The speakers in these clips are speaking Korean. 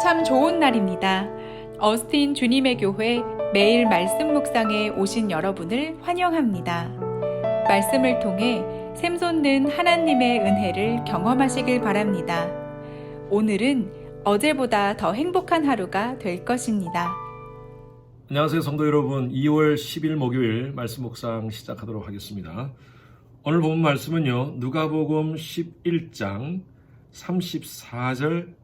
참 좋은 날입니다. 어스틴 주님의 교회 매일 말씀 묵상에 오신 여러분을 환영합니다. 말씀을 통해 샘솟는 하나님의 은혜를 경험하시길 바랍니다. 오늘은 어제보다 더 행복한 하루가 될 것입니다. 안녕하세요 성도 여러분, 2월 10일 목요일 말씀 묵상 시작하도록 하겠습니다. 오늘 본 말씀은요, 누가복음 11장 34절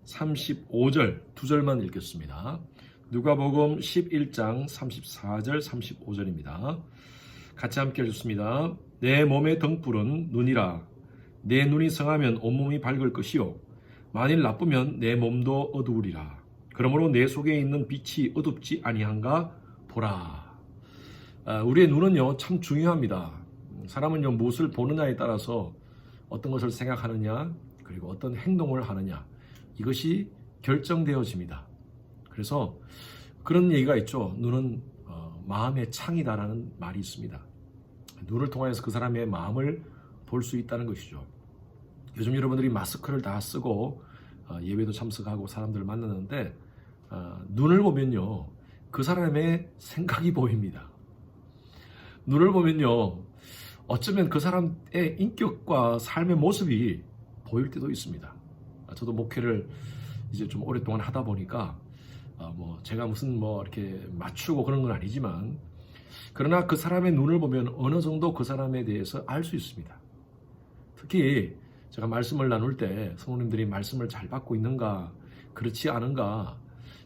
35절 두 절만 읽겠습니다. 누가복음 11장 34절 35절입니다. 같이 함께 읽습니다. 내 몸의 등불은 눈이라. 내 눈이 성하면 온몸이 밝을 것이요 만일 나쁘면 내 몸도 어두우리라. 그러므로 내 속에 있는 빛이 어둡지 아니한가 보라. 우리의 눈은요 참 중요합니다. 사람은요 무엇을 보느냐에 따라서 어떤 것을 생각하느냐, 그리고 어떤 행동을 하느냐, 이것이 결정되어집니다. 그래서 그런 얘기가 있죠. 눈은 마음의 창이다라는 말이 있습니다. 눈을 통해서 그 사람의 마음을 볼 수 있다는 것이죠. 요즘 여러분들이 마스크를 다 쓰고 예배도 참석하고 사람들을 만나는데 눈을 보면요 그 사람의 생각이 보입니다. 눈을 보면요 어쩌면 그 사람의 인격과 삶의 모습이 보일 때도 있습니다. 저도 목회를 이제 좀 오랫동안 하다 보니까 제가 무슨 이렇게 맞추고 그런 건 아니지만, 그러나 그 사람의 눈을 보면 어느 정도 그 사람에 대해서 알 수 있습니다. 특히 제가 말씀을 나눌 때 성도님들이 말씀을 잘 받고 있는가, 그렇지 않은가,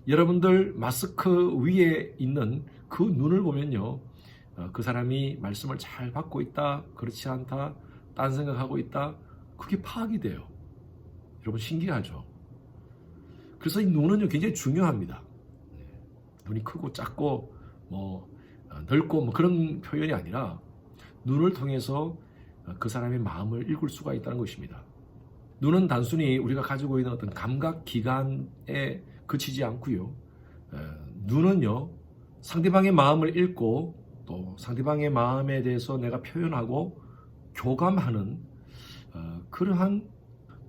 여러분들 마스크 위에 있는 그 눈을 보면요 그 사람이 말씀을 잘 받고 있다, 그렇지 않다, 딴 생각하고 있다, 그게 파악이 돼요. 여러분 신기하죠? 그래서 이 눈은 굉장히 중요합니다. 눈이 크고 작고 넓고 그런 표현이 아니라 눈을 통해서 그 사람의 마음을 읽을 수가 있다는 것입니다. 눈은 단순히 우리가 가지고 있는 어떤 감각 기관에 그치지 않고요. 눈은요 상대방의 마음을 읽고 또 상대방의 마음에 대해서 내가 표현하고 교감하는 그러한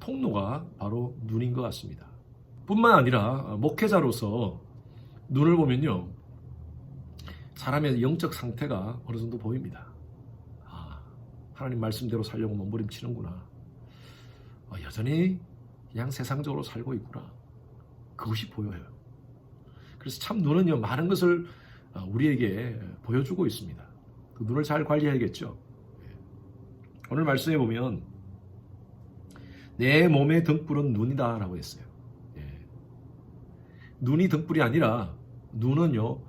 통로가 바로 눈인 것 같습니다. 뿐만 아니라 목회자로서 눈을 보면요 사람의 영적 상태가 어느 정도 보입니다. 하나님 말씀대로 살려고 몸부림치는구나, 여전히 그냥 세상적으로 살고 있구나, 그것이 보여요. 그래서 참 눈은요 많은 것을 우리에게 보여주고 있습니다. 그 눈을 잘 관리해야겠죠. 오늘 말씀에 보면 내 몸의 등불은 눈이다 라고 했어요. 눈이 등불이 아니라 눈은요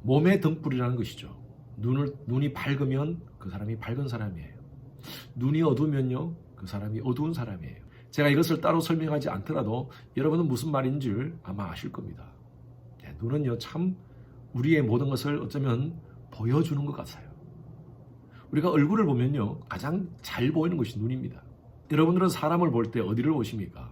몸의 등불이라는 것이죠. 눈이 밝으면 그 사람이 밝은 사람이에요. 눈이 어두우면요 그 사람이 어두운 사람이에요. 제가 이것을 따로 설명하지 않더라도 여러분은 무슨 말인 줄 아마 아실 겁니다. 눈은요 참 우리의 모든 것을 어쩌면 보여주는 것 같아요. 우리가 얼굴을 보면요 가장 잘 보이는 것이 눈입니다. 여러분들은 사람을 볼 때 어디를 보십니까?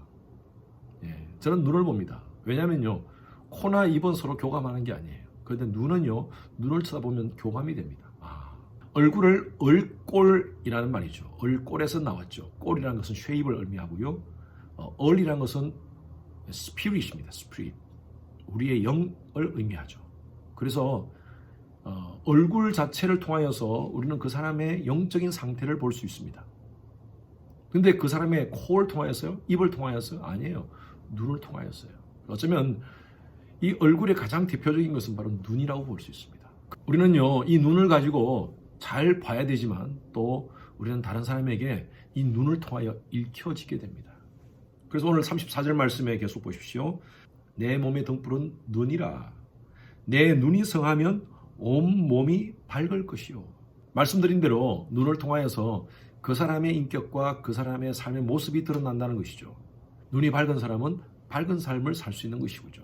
저는 눈을 봅니다. 왜냐면요 코나 입은 서로 교감하는 게 아니에요. 그런데 눈은요 눈을 쳐다보면 교감이 됩니다. 얼굴을 얼꼴이라는 말이죠. 얼꼴에서 나왔죠. 꼴이라는 것은 쉐입을 의미하고요, 얼이라는 것은 스피릿입니다. 스피릿, 우리의 영을 의미하죠. 그래서 얼굴 자체를 통하여서 우리는 그 사람의 영적인 상태를 볼 수 있습니다. 근데 그 사람의 코를 통하여서요? 입을 통하여서요? 아니에요. 눈을 통하여서요. 어쩌면 이 얼굴의 가장 대표적인 것은 바로 눈이라고 볼 수 있습니다. 우리는요 이 눈을 가지고 잘 봐야 되지만 또 우리는 다른 사람에게 이 눈을 통하여 읽혀지게 됩니다. 그래서 오늘 34절 말씀에 계속 보십시오. 내 몸의 등불은 눈이라. 내 눈이 성하면 온 몸이 밝을 것이요. 말씀드린 대로 눈을 통하여서 그 사람의 인격과 그 사람의 삶의 모습이 드러난다는 것이죠. 눈이 밝은 사람은 밝은 삶을 살 수 있는 것이죠.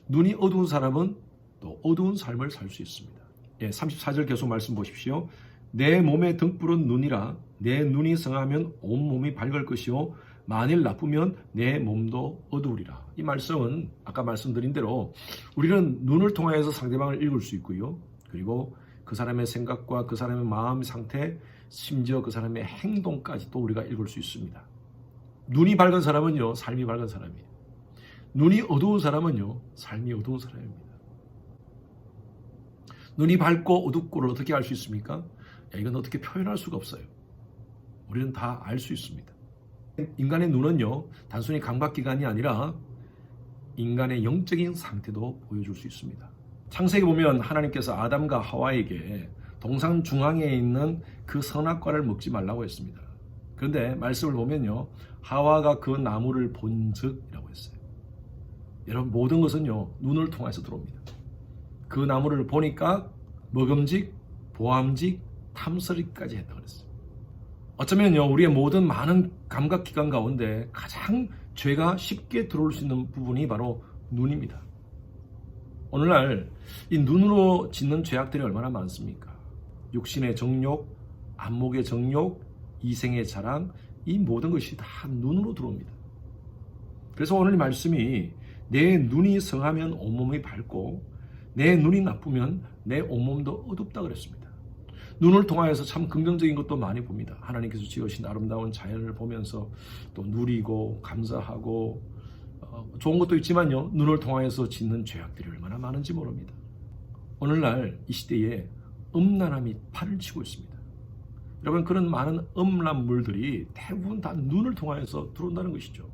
눈이 어두운 사람은 또 어두운 삶을 살 수 있습니다. 34절 계속 말씀 보십시오. 내 몸의 등불은 눈이라. 내 눈이 성하면 온 몸이 밝을 것이요 만일 나쁘면 내 몸도 어두우리라. 이 말씀은 아까 말씀드린 대로 우리는 눈을 통해서 상대방을 읽을 수 있고요, 그리고 그 사람의 생각과 그 사람의 마음 상태, 심지어 그 사람의 행동까지 또 우리가 읽을 수 있습니다. 눈이 밝은 사람은요 삶이 밝은 사람이에요. 눈이 어두운 사람은요, 삶이 어두운 사람입니다. 눈이 밝고 어둡고를 어떻게 알 수 있습니까? 이건 어떻게 표현할 수가 없어요. 우리는 다 알 수 있습니다. 인간의 눈은요, 단순히 감각기관이 아니라 인간의 영적인 상태도 보여줄 수 있습니다. 창세기 보면 하나님께서 아담과 하와에게 동산 중앙에 있는 그 선악과를 먹지 말라고 했습니다. 그런데 말씀을 보면요, 하와가 그 나무를 본즉이라고 했어요. 여러분, 모든 것은요, 눈을 통해서 들어옵니다. 그 나무를 보니까 먹음직, 보암직, 탐스럽기까지 했다고 그랬어요. 어쩌면요, 우리의 모든 많은 감각기관 가운데 가장 죄가 쉽게 들어올 수 있는 부분이 바로 눈입니다. 오늘날 이 눈으로 짓는 죄악들이 얼마나 많습니까? 육신의 정욕, 안목의 정욕, 이생의 자랑, 이 모든 것이 다 눈으로 들어옵니다. 그래서 오늘 이 말씀이 내 눈이 성하면 온몸이 밝고 내 눈이 나쁘면 내 온몸도 어둡다 그랬습니다. 눈을 통하여서 참 긍정적인 것도 많이 봅니다. 하나님께서 지으신 아름다운 자연을 보면서 또 누리고 감사하고 좋은 것도 있지만요, 눈을 통하여서 짓는 죄악들이 얼마나 많은지 모릅니다. 오늘날 이 시대에 음란함이 판을 치고 있습니다. 여러분, 그런 많은 음란물들이 대부분 다 눈을 통하여서 들어온다는 것이죠.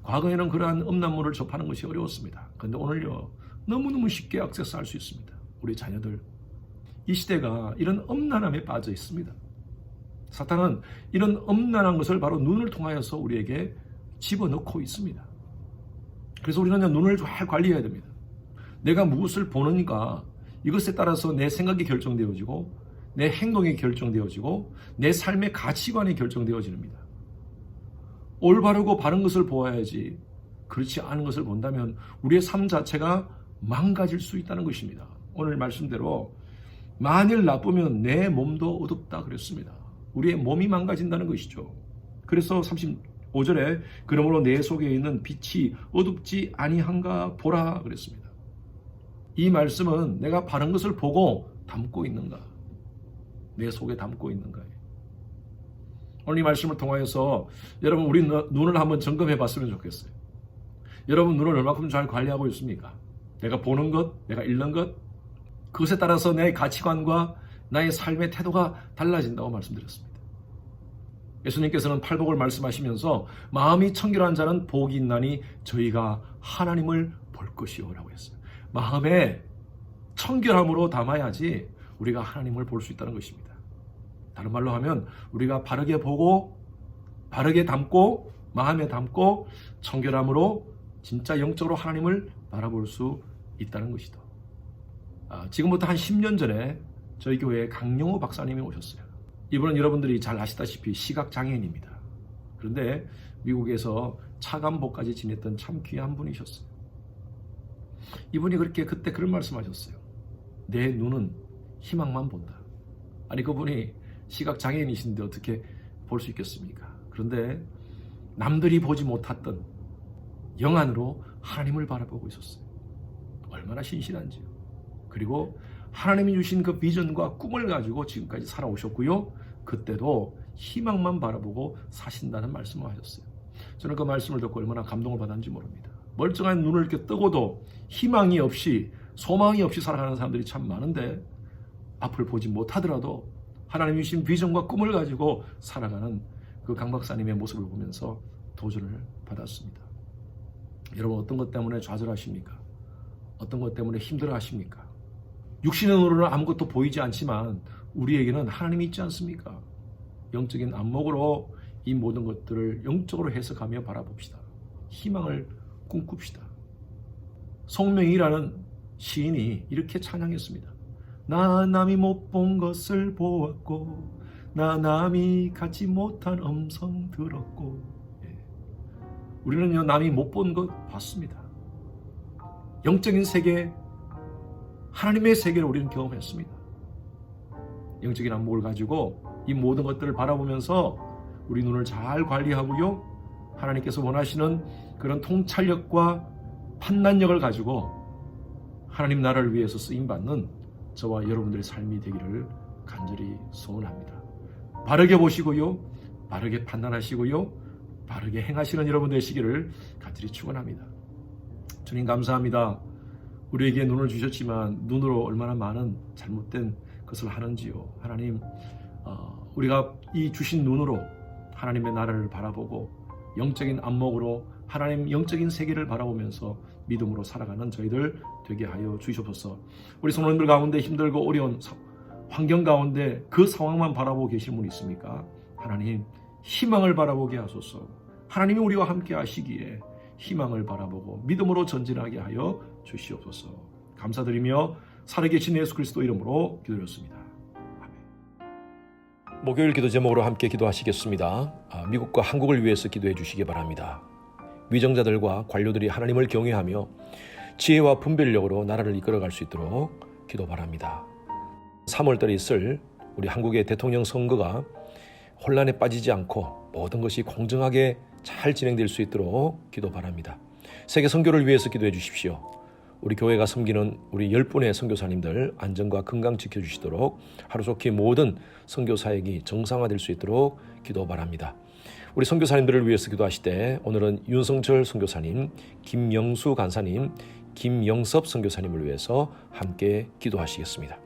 과거에는 그러한 음란물을 접하는 것이 어려웠습니다. 그런데 오늘요, 너무너무 쉽게 액세스할 수 있습니다. 우리 자녀들, 이 시대가 이런 음란함에 빠져 있습니다. 사탄은 이런 음란한 것을 바로 눈을 통하여서 우리에게 집어넣고 있습니다. 그래서 우리는 눈을 잘 관리해야 됩니다. 내가 무엇을 보는가, 이것에 따라서 내 생각이 결정되어지고 내 행동이 결정되어지고 내 삶의 가치관이 결정되어집니다. 올바르고 바른 것을 보아야지, 그렇지 않은 것을 본다면 우리의 삶 자체가 망가질 수 있다는 것입니다. 오늘 말씀대로 만일 나쁘면 내 몸도 어둡다 그랬습니다. 우리의 몸이 망가진다는 것이죠. 그래서 35절에 그러므로 내 속에 있는 빛이 어둡지 아니한가 보라 그랬습니다. 이 말씀은 내가 바른 것을 보고 담고 있는가, 내 속에 담고 있는가요? 오늘 이 말씀을 통하여서 여러분, 우리 눈을 한번 점검해 봤으면 좋겠어요. 여러분, 눈을 얼마큼 잘 관리하고 있습니까? 내가 보는 것, 내가 읽는 것, 그것에 따라서 내 가치관과 나의 삶의 태도가 달라진다고 말씀드렸습니다. 예수님께서는 팔복을 말씀하시면서 마음이 청결한 자는 복이 있나니 저희가 하나님을 볼 것이요 라고 했어요. 마음에 청결함으로 담아야지 우리가 하나님을 볼 수 있다는 것입니다. 다른 말로 하면 우리가 바르게 보고 바르게 담고 마음에 담고 청결함으로 진짜 영적으로 하나님을 바라볼 수 있다는 것이다. 지금부터 한 10년 전에 저희 교회에 강용호 박사님이 오셨어요. 이분은 여러분들이 잘 아시다시피 시각장애인입니다. 그런데 미국에서 차관보까지 지냈던 참 귀한 분이셨어요. 이분이 그때 그런 말씀하셨어요. 내 눈은 희망만 본다. 아니, 그분이 시각장애인이신데 어떻게 볼 수 있겠습니까? 그런데 남들이 보지 못했던 영안으로 하나님을 바라보고 있었어요. 얼마나 신실한지요. 그리고 하나님이 주신 그 비전과 꿈을 가지고 지금까지 살아오셨고요. 그때도 희망만 바라보고 사신다는 말씀을 하셨어요. 저는 그 말씀을 듣고 얼마나 감동을 받았는지 모릅니다. 멀쩡한 눈을 이렇게 뜨고도 희망이 없이, 소망이 없이 살아가는 사람들이 참 많은데 앞을 보지 못하더라도 하나님이 주신 비전과 꿈을 가지고 살아가는 그 강 박사님의 모습을 보면서 도전을 받았습니다. 여러분, 어떤 것 때문에 좌절하십니까? 어떤 것 때문에 힘들어하십니까? 육신의 눈으로는 아무것도 보이지 않지만 우리에게는 하나님이 있지 않습니까? 영적인 안목으로 이 모든 것들을 영적으로 해석하며 바라봅시다. 희망을 꿈꿉시다. 송명이라는 시인이 이렇게 찬양했습니다. 나 남이 못 본 것을 보았고 나 남이 갖지 못한 음성 들었고. 우리는요, 남이 못 본 것 봤습니다. 영적인 세계, 하나님의 세계를 우리는 경험했습니다. 영적인 안목을 가지고 이 모든 것들을 바라보면서 우리 눈을 잘 관리하고요, 하나님께서 원하시는 그런 통찰력과 판단력을 가지고 하나님 나라를 위해서 쓰임받는 저와 여러분들의 삶이 되기를 간절히 소원합니다. 바르게 보시고요, 바르게 판단하시고요, 바르게 행하시는 여러분 되시기를 간절히 축원합니다. 주님 감사합니다. 우리에게 눈을 주셨지만 눈으로 얼마나 많은 잘못된 것을 하는지요. 하나님, 우리가 이 주신 눈으로 하나님의 나라를 바라보고 영적인 안목으로 하나님 영적인 세계를 바라보면서 믿음으로 살아가는 저희들 되게 하여 주시옵소서. 우리 성도님들 가운데 힘들고 어려운 환경 가운데 그 상황만 바라보고 계신 분 있습니까? 하나님, 희망을 바라보게 하소서. 하나님이 우리와 함께 하시기에 희망을 바라보고 믿음으로 전진하게 하여 주시옵소서. 감사드리며 살아계신 예수 그리스도 이름으로 기도드렸습니다. 목요일 기도 제목으로 함께 기도하시겠습니다. 미국과 한국을 위해서 기도해 주시기 바랍니다. 위정자들과 관료들이 하나님을 경외하며 지혜와 분별력으로 나라를 이끌어갈 수 있도록 기도 바랍니다. 3월달에 있을 우리 한국의 대통령 선거가 혼란에 빠지지 않고 모든 것이 공정하게 잘 진행될 수 있도록 기도 바랍니다. 세계 선교를 위해서 기도해 주십시오. 우리 교회가 섬기는 우리 10분의 선교사님들 안전과 건강 지켜주시도록 하루속히 모든 선교 사역이 정상화될 수 있도록 기도 바랍니다. 우리 선교사님들을 위해서 기도하시되 오늘은 윤성철 선교사님, 김영수 간사님, 김영섭 선교사님을 위해서 함께 기도하시겠습니다.